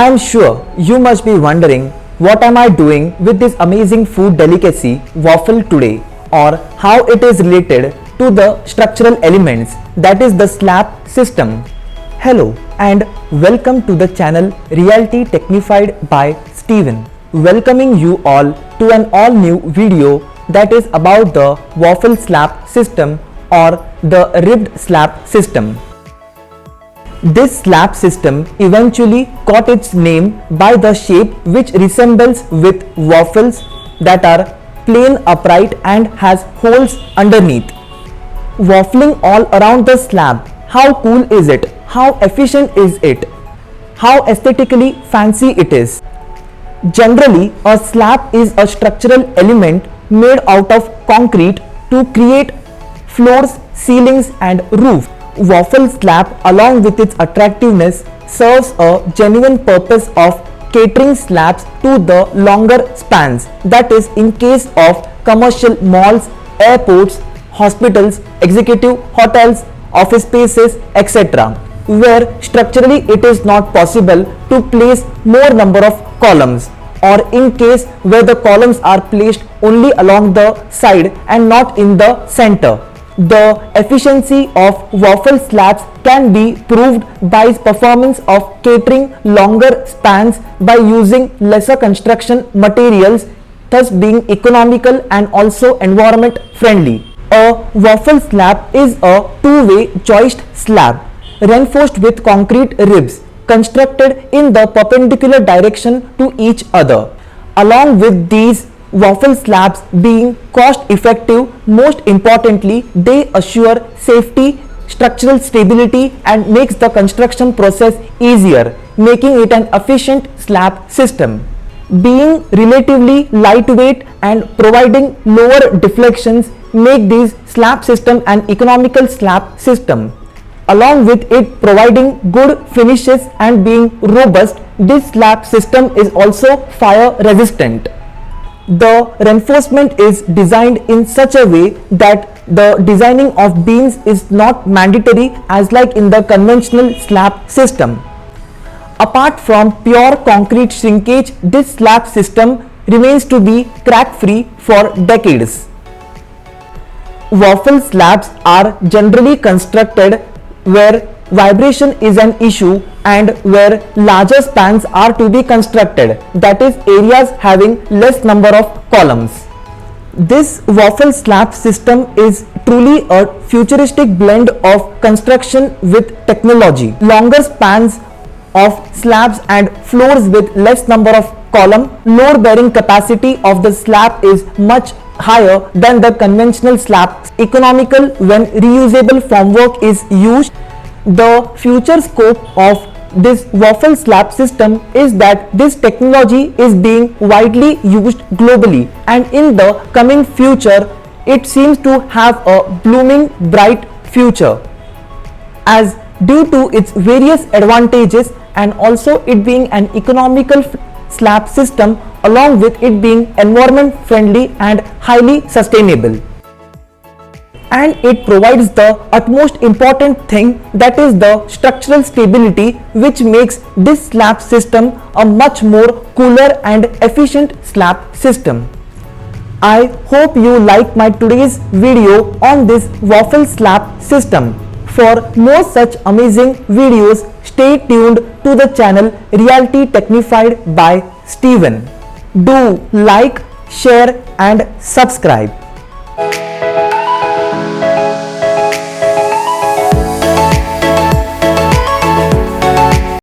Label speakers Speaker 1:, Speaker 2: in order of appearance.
Speaker 1: I am sure you must be wondering what am I doing with this amazing food delicacy waffle today, or how it is related to the structural elements, that is the slab system. Hello and welcome to the channel Realty Technified by Steven. Welcoming you all to an all new video that is about the waffle slab system or the ribbed slab system. This slab system eventually got its name by the shape which resembles with waffles that are plain upright and has holes underneath. Waffling all around the slab. How cool is it? How efficient is it? How aesthetically fancy it is? Generally, a slab is a structural element made out of concrete to create floors, ceilings and roof. Waffle slab, along with its attractiveness, serves a genuine purpose of catering slabs to the longer spans, that is in case of commercial malls, airports, hospitals, executive hotels, office spaces, etc., where structurally it is not possible to place more number of columns, or in case where the columns are placed only along the side and not in the center. The efficiency of waffle slabs can be proved by its performance of catering longer spans by using lesser construction materials, thus being economical and also environment friendly. A waffle slab is a two-way joist slab reinforced with concrete ribs constructed in the perpendicular direction to each other. Along with these waffle slabs being cost effective, most importantly they assure safety, structural stability and makes the construction process easier, making it an efficient slab system. Being relatively lightweight and providing lower deflections make this slab system an economical slab system. Along with it providing good finishes and being robust, this slab system is also fire resistant. The reinforcement is designed in such a way that the designing of beams is not mandatory as like in the conventional slab system. Apart from pure concrete shrinkage, this slab system remains to be crack free for decades. Waffle slabs are generally constructed where vibration is an issue and where larger spans are to be constructed, that is areas having less number of columns. This waffle slab system is truly a futuristic blend of construction with technology. Longer spans of slabs and floors with less number of column, load bearing capacity of the slab is much higher than the conventional slab, economical when reusable formwork is used. The future scope of this waffle slab system is that this technology is being widely used globally, and in the coming future it seems to have a blooming bright future, as due to its various advantages and also it being an economical slab system along with it being environment friendly and highly sustainable. And it provides the utmost important thing, that is the structural stability, which makes this slab system a much more cooler and efficient slab system. I hope you like my today's video on this waffle slab system. For more such amazing videos, stay tuned to the channel Realty Technified by Steven. Do like, share and subscribe.